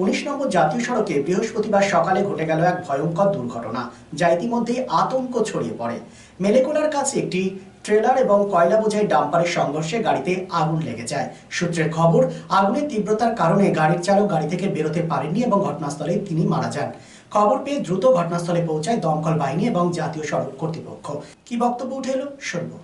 19 নম্বর জাতীয় সড়কে বৃহস্পতিবার সকালে ঘটে গেল এক ভয়ঙ্কর দুর্ঘটনা, যা ইতিমধ্যে আতঙ্ক ছড়িয়ে পড়ে। মেলেকোলার কাছে একটি ট্রেলার এবং কয়লা বোঝাই ডাম্পারের সংঘর্ষে গাড়িতে আগুন লেগে যায়। সূত্রের খবর, আগুনের তীব্রতার কারণে গাড়ির চালক গাড়ি থেকে বেরোতে পারেননি এবং ঘটনাস্থলে তিনি মারা যান। খবর পেয়ে দ্রুত ঘটনাস্থলে পৌঁছায় দমকল বাহিনী এবং জাতীয় সড়ক কর্তৃপক্ষ। কি বক্তব্য উঠে এলো শুনবো।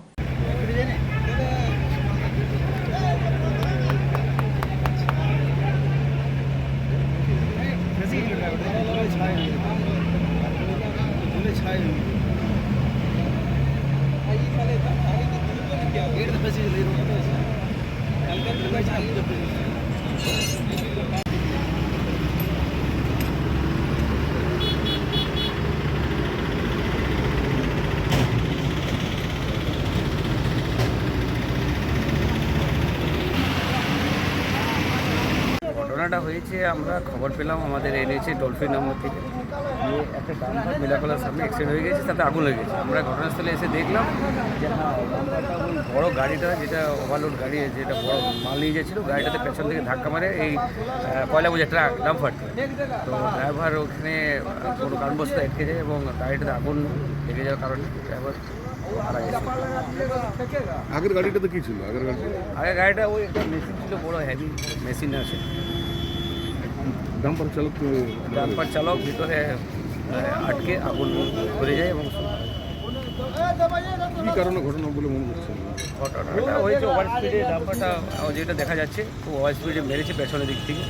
ঘটনাটা হয়েছে, আমরা খবর পেলাম আমাদের এনেছে ডলফিন নম্বর থেকে যে একটা ডাম্পার মেলাকলার সামনে অ্যাক্সিডেন্ট হয়ে গেছে, তাতে আগুন লেগেছে। আমরা ঘটনাস্থলে এসে দেখলাম যে হ্যাঁ, ডাম্পারটা ওই বড় গাড়িটা, যেটা ওভারলোড গাড়ি, যেটা বড় মাল নিয়ে যাচ্ছিলো, গাড়িটাতে পেছন থেকে ধাক্কা মারে এই কয়লা বোঝা ট্রাক ডাম্পারটা। তো ড্রাইভার ওখানে কোনো কারণবশত আটকে যায় এবং গাড়িটাতে আগুন লেগে যাওয়ার কারণে ড্রাইভার মারা গেছে। আগের গাড়িটাতে কি ছিল? আগের গাড়িটা ওই একটা মেশিন ছিল, বড় হেভি মেশিন আছে। ডাম্পার চালক ভিতরে আটকে আগুন ধরে যায় এবং কি কারণে ঘটনা বলে মনে করছে? ঘটনাটা হয়েছে ওভার স্পিডে, ডাম্পারটা যেটা দেখা যাচ্ছে খুব ওভার স্পিডে মেরেছে পেছনের দিক থেকে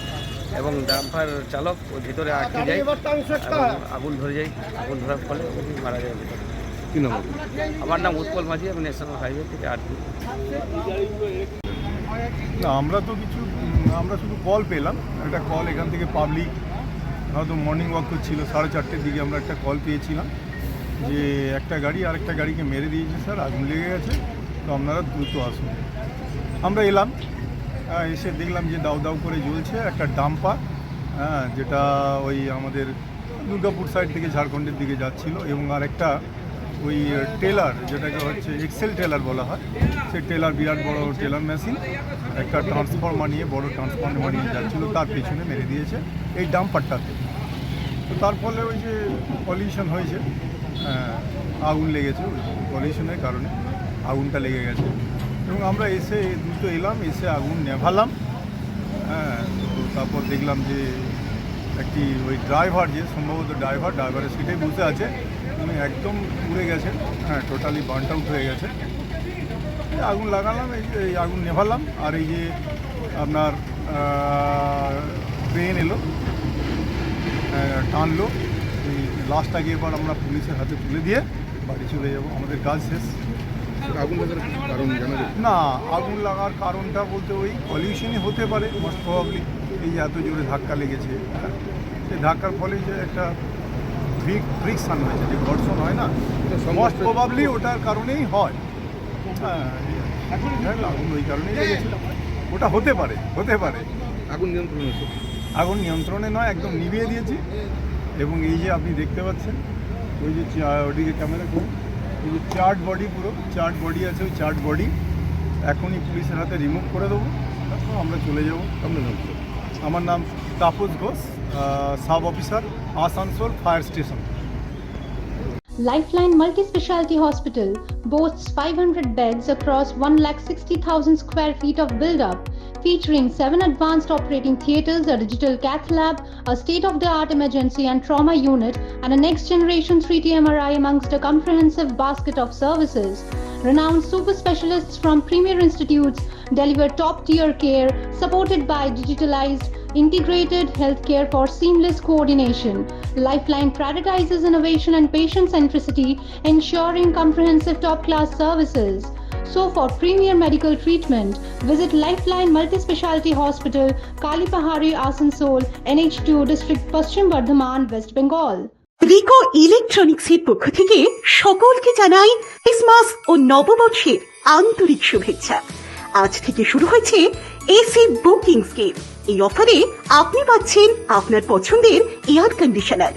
এবং ডাম্পার চালক ওর ভিতরে আটকে যায় এবং আগুন ধরে যায়। আগুন ধরার ফলে উনি মারা যায় ভিতরে। কি নাম? আমার নাম উৎপল মাঝি, আমি ন্যাশনাল হাইওয়ে থেকে আসবো। না, আমরা শুধু কল পেলাম। একটা কল এখান থেকে পাবলিক হয়তো মর্নিং ওয়াক করছিল, 4:30টার দিকে আমরা একটা কল পেয়েছিলাম যে একটা গাড়ি আরেকটা গাড়িকে মেরে দিয়েছে স্যার, আগুন লেগে গেছে, তো আপনারা দ্রুত আসুন। আমরা এলাম, এসে দেখলাম যে দাউ দাউ করে জ্বলছে একটা ডাম্পার, যেটা ওই আমাদের দুর্গাপুর সাইড থেকে ঝাড়খণ্ডের দিকে যাচ্ছিল, এবং আরেকটা ওই টেলার, যেটাকে হচ্ছে এক্সেল টেলার বলা হয়, সেই টেলার, বিরাট বড় টেলার মেশিন, একটা ট্রান্সফরমার নিয়ে, বড় ট্রান্সফরমার নিয়ে যাচ্ছিলো, তার পেছনে মেরে দিয়েছে এই ডাম্পারটাতে। তো তার ফলে ওই যে পলিউশন হয়েছে, আগুন লেগেছে, ওই পলিউশনের কারণে আগুনটা লেগে গেছে। এবং আমরা এসে দ্রুত এলাম, এসে আগুন নেভালাম। তো তারপর দেখলাম যে একটি ওই ড্রাইভার, যে সম্ভবত ড্রাইভারের সিটে বসে আছে, উনি একদম পুড়ে গেছেন, টোটালি বার্ন আউট হয়ে গেছে। আগুন লাগালাম, এই আগুন নেভালাম। আর এই যে আপনার ট্রেন এলো, টানলো, এই লাশটাকে এবার আমরা পুলিশের হাতে তুলে দিয়ে বাড়ি চলে যাব, আমাদের কাজ শেষ। আগুন লাগার কারণ জানা যায় না, আগুন লাগার কারণটা বলতে ওই পলিউশনই হতে পারে মোস্ট প্রবাবলি। এই যে এত জোরে ধাক্কা লেগেছে, সেই ধাক্কার ফলে যে একটা ফ্রিকশন হয়েছে, যে ঘর্ষণ হয় না, মোস্ট প্রবাবলি ওটার কারণেই হয়। আগুন ওই কারণেই লেগেছিল, ওটা হতে পারে। আগুন নিয়ন্ত্রণ হয়েছে? আগুন নিয়ন্ত্রণে নয়, একদম নিভিয়ে দিয়েছি। এবং এই যে আপনি দেখতে পাচ্ছেন, ওই যে ওদিকে ক্যামেরা করুন, এই যে চার্ট বডি, পুরো চার্ট বডি আছে, ওই চার্ট বডি এখনই পুলিশের হাতে রিমুভ করে দেবো, তারপর আমরা চলে যাবো। আপনার নাম? আমার নাম Tapas Ghosh, sub officer, Asansol fire station. Lifeline Multi-Specialty Hospital boasts 500 beds across 160,000 square feet of build-up, featuring 7 advanced operating theatres, a digital cath lab, a state-of-the-art emergency and trauma unit, and a next-generation 3D MRI amongst a comprehensive basket of services. Renowned super specialists from premier institutes deliver top-tier care, supported by digitalized, integrated healthcare for seamless coordination. Lifeline prioritizes innovation and patient centricity, ensuring comprehensive top-class services. So for premier medical treatment, visit Lifeline Multi-Specialty Hospital, Kalipahari, Asansol, NH2 District, Paschim Bardhaman, West Bengal. Rico ইলেকট্রনিক্সের পক্ষ থেকে সকলকে জানাই Christmas ও নববর্ষের আন্তরিক শুভেচ্ছা। আজ থেকে শুরু হয়েছে এসি বুকিং স্কিম। এই অফারে আপনি পাচ্ছেন আপনার পছন্দের এয়ার কন্ডিশনার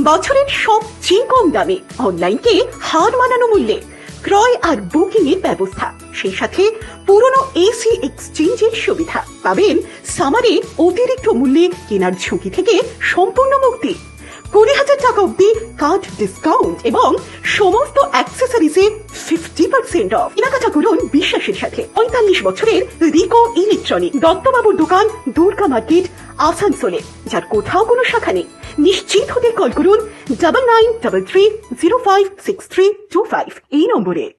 বছরের সবচেয়ে কম দামে, অনলাইনকে হার মানানো মূল্যে ক্রয় আর বুকিং এর ব্যবস্থা, সেই সাথে পুরনো এসি এক্সচেঞ্জের সুবিধা পাবেন। সামারে অতিরিক্ত মূল্যে কেনার ঝুঁকি থেকে সম্পূর্ণ মুক্তি, 20,000 টাকা অব্দি কার্ড ডিসকাউন্ট এবং সমস্ত অ্যাক্সেসরিজে 50% অফ। কেনাকাটা করুন বিশ্বাসের সাথে। 45 বছরের রিকো ইলেকট্রনিক, দত্তবাবুর দোকান, দুর্গা মার্কেট, আসানসোলে, যার কোথাও কোনো শাখা নেই। নিশ্চিত হতে কল করুন 9933056325 এই নম্বরে।